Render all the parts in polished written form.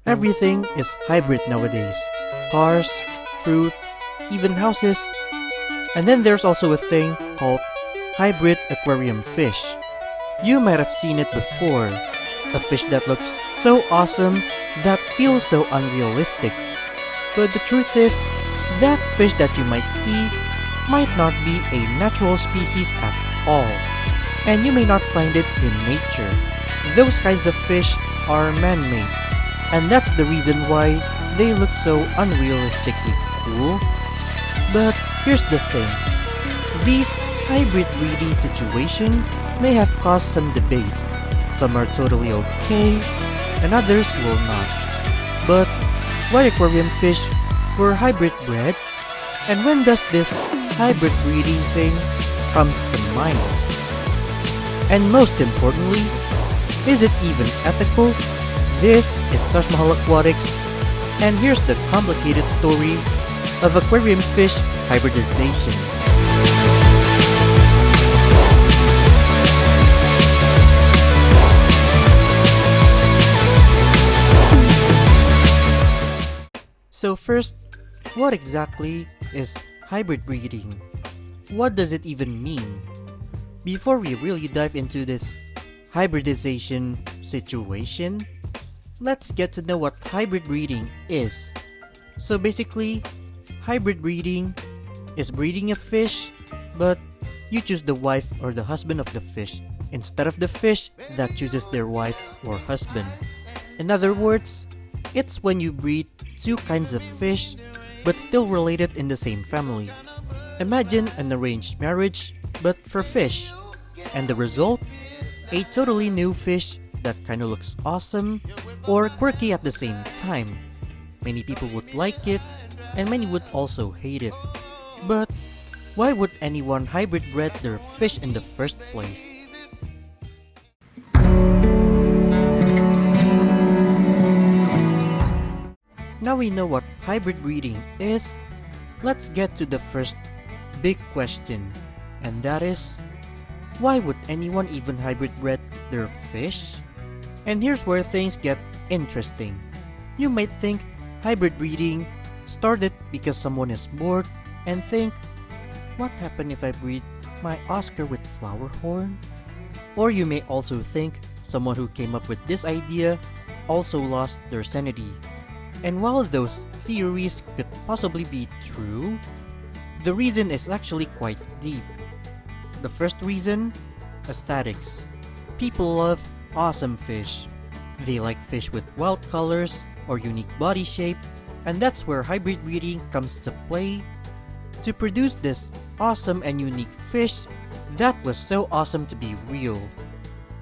Everything is hybrid nowadays. Cars, fruit, even houses. And then there's also a thing called hybrid aquarium fish. You might have seen it before. A fish that looks so awesome that feels so unrealistic. But the truth is, that fish that you might see might not be a natural species at all. And you may not find it in nature. Those kinds of fish are man-made. And that's the reason why they look so unrealistically cool. But here's the thing. These hybrid breeding situation may have caused some debate. Some are totally okay, and others will not. But why aquarium fish were hybrid bred? And when does this hybrid breeding thing comes to mind? And most importantly, is it even ethical? This is Taj Mahal Aquatics, and here's the complicated story of aquarium fish hybridization. So first, what exactly is hybrid breeding? What does it even mean? Before we really dive into this hybridization situation, let's get to know what hybrid breeding is. So basically, hybrid breeding is breeding a fish, but you choose the wife or the husband of the fish instead of the fish that chooses their wife or husband. In other words, it's when you breed two kinds of fish, but still related in the same family. Imagine an arranged marriage, but for fish. And the result? A totally new fish that kinda looks awesome or quirky at the same time. Many people would like it, and many would also hate it. But why would anyone hybrid bred their fish in the first place? Now we know what hybrid breeding is, let's get to the first big question, and that is, why would anyone even hybrid bred their fish? And here's where things get interesting. You might think hybrid breeding started because someone is bored and think, what happened if I breed my Oscar with flower horn? Or you may also think someone who came up with this idea also lost their sanity. And while those theories could possibly be true, the reason is actually quite deep. The first reason, aesthetics. People love awesome fish. They like fish with wild colors or unique body shape, and that's where hybrid breeding comes to play to produce this awesome and unique fish that was so awesome to be real.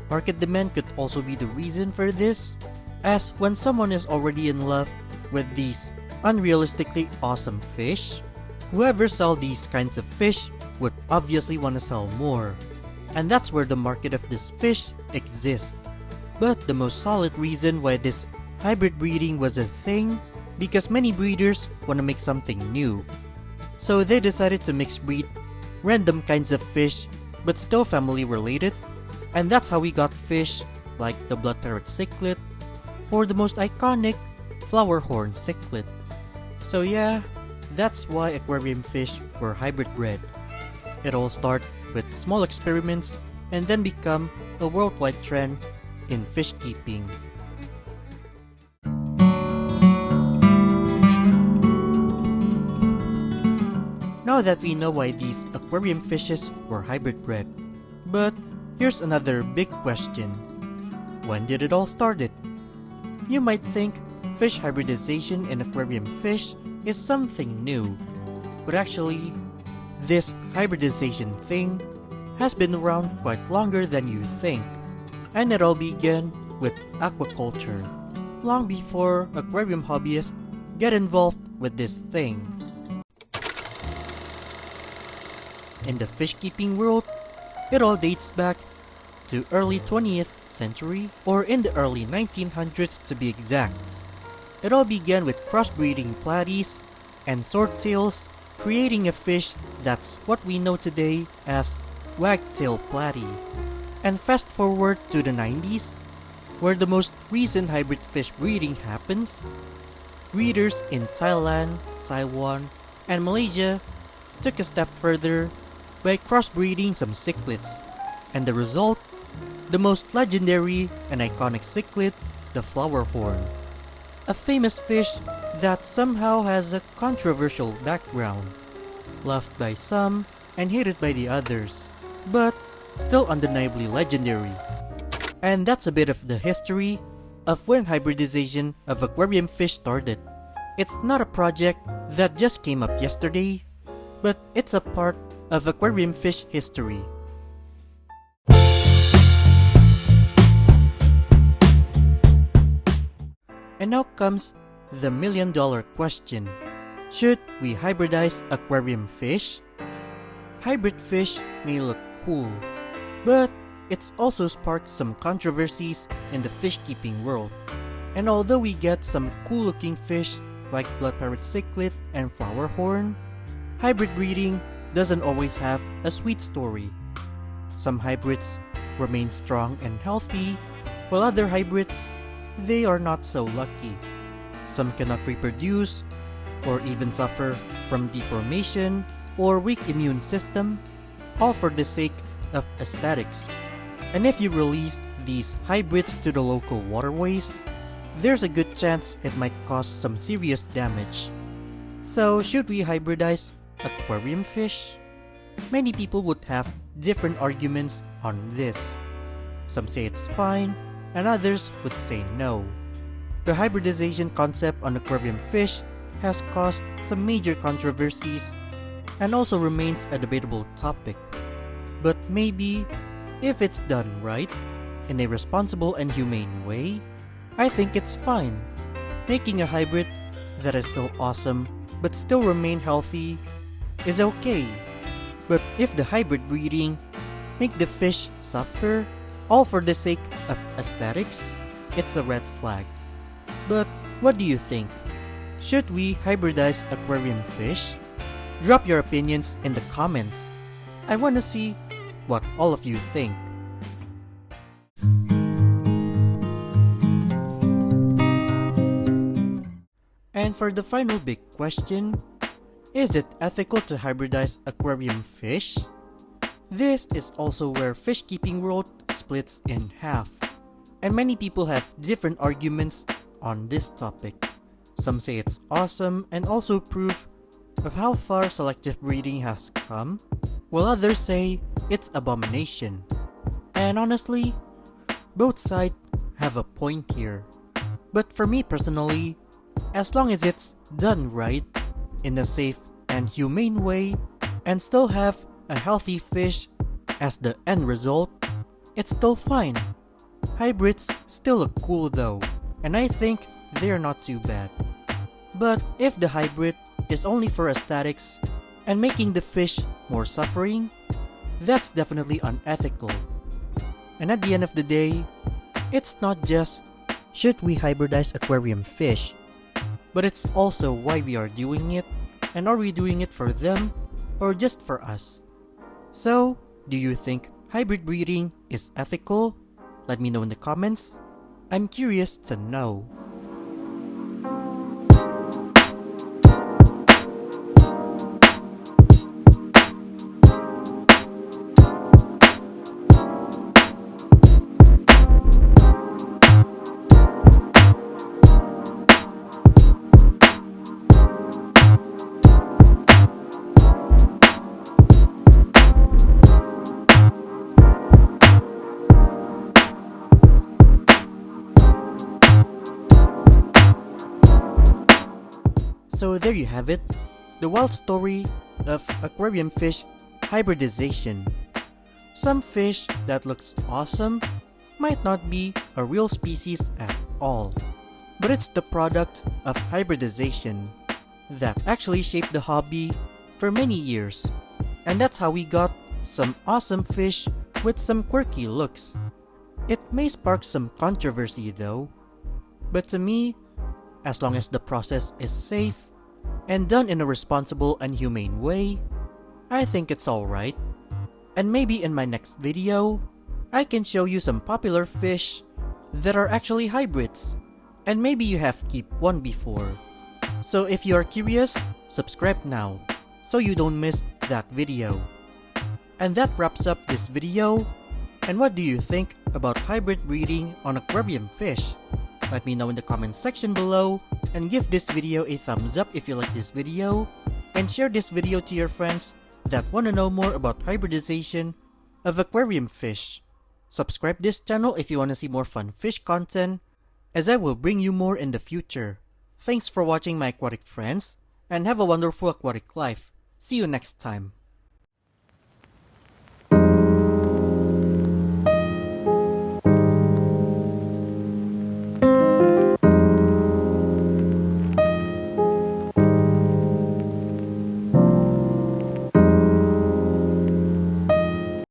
Market demand could also be the reason for this, as when someone is already in love with these unrealistically awesome fish, whoever sells these kinds of fish would obviously want to sell more. And that's where the market of this fish exists. But the most solid reason why this hybrid breeding was a thing, because many breeders want to make something new. So they decided to mix breed random kinds of fish, but still family related, and that's how we got fish like the blood parrot cichlid, or the most iconic flower horn cichlid. So yeah, that's why aquarium fish were hybrid bred. It all started with small experiments and then become a worldwide trend in fish keeping. Now that we know why these aquarium fishes were hybrid bred, but here's another big question. When did it all started? You might think fish hybridization in aquarium fish is something new, but actually, this hybridization thing has been around quite longer than you think, and it all began with aquaculture, long before aquarium hobbyists get involved with this thing. In the fish keeping world, it all dates back to early 20th century, or in the early 1900s to be exact. It all began with crossbreeding platies and swordtails, creating a fish that's what we know today as wagtail platy. And fast forward to the 90s, where the most recent hybrid fish breeding happens. Breeders in Thailand, Taiwan, and Malaysia took a step further by crossbreeding some cichlids, and the result, the most legendary and iconic cichlid, the flowerhorn. A famous fish that somehow has a controversial background, loved by some and hated by the others, but still undeniably legendary. And that's a bit of the history of when hybridization of aquarium fish started. It's not a project that just came up yesterday, but it's a part of aquarium fish history. And now comes the million-dollar question. Should we hybridize aquarium fish? Hybrid fish may look cool, but it's also sparked some controversies in the fish-keeping world. And although we get some cool-looking fish like blood parrot cichlid and flowerhorn, hybrid breeding doesn't always have a sweet story. Some hybrids remain strong and healthy, while other hybrids, they are not so lucky. Some cannot reproduce, or even suffer from deformation or weak immune system, all for the sake of aesthetics. And if you release these hybrids to the local waterways, there's a good chance it might cause some serious damage. So should we hybridize aquarium fish? Many people would have different arguments on this. Some say it's fine, and others would say no. The hybridization concept on aquarium fish has caused some major controversies and also remains a debatable topic. But maybe, if it's done right, in a responsible and humane way, I think it's fine. Making a hybrid that is still awesome but still remain healthy is okay. But if the hybrid breeding make the fish suffer, all for the sake of aesthetics, it's a red flag. But what do you think? Should we hybridize aquarium fish? Drop your opinions in the comments. I want to see what all of you think. And for the final big question, is it ethical to hybridize aquarium fish? This is also where fish keeping world splits in half, and many people have different arguments on this topic. Some say it's awesome and also proof of how far selective breeding has come, while others say it's abomination. And honestly, both sides have a point here. But for me personally, as long as it's done right, in a safe and humane way, and still have a healthy fish as the end result, it's still fine. Hybrids still look cool though, and I think they're not too bad. But if the hybrid is only for aesthetics and making the fish more suffering, that's definitely unethical. And at the end of the day, it's not just should we hybridize aquarium fish, but it's also why we are doing it, and are we doing it for them or just for us? So, do you think hybrid breeding is ethical? Let me know in the comments. I'm curious to know. So there you have it, the wild story of aquarium fish hybridization. Some fish that looks awesome might not be a real species at all, but it's the product of hybridization that actually shaped the hobby for many years. And that's how we got some awesome fish with some quirky looks. It may spark some controversy though, but to me, as long as the process is safe and done in a responsible and humane way, I think it's alright. And maybe in my next video, I can show you some popular fish that are actually hybrids, and maybe you have kept one before. So if you are curious, subscribe now so you don't miss that video. And that wraps up this video. And what do you think about hybrid breeding on aquarium fish? Let me know in the comment section below, and give this video a thumbs up if you like this video, and share this video to your friends that want to know more about hybridization of aquarium fish. Subscribe this channel if you want to see more fun fish content, as I will bring you more in the future. Thanks for watching my aquatic friends, and have a wonderful aquatic life. See you next time.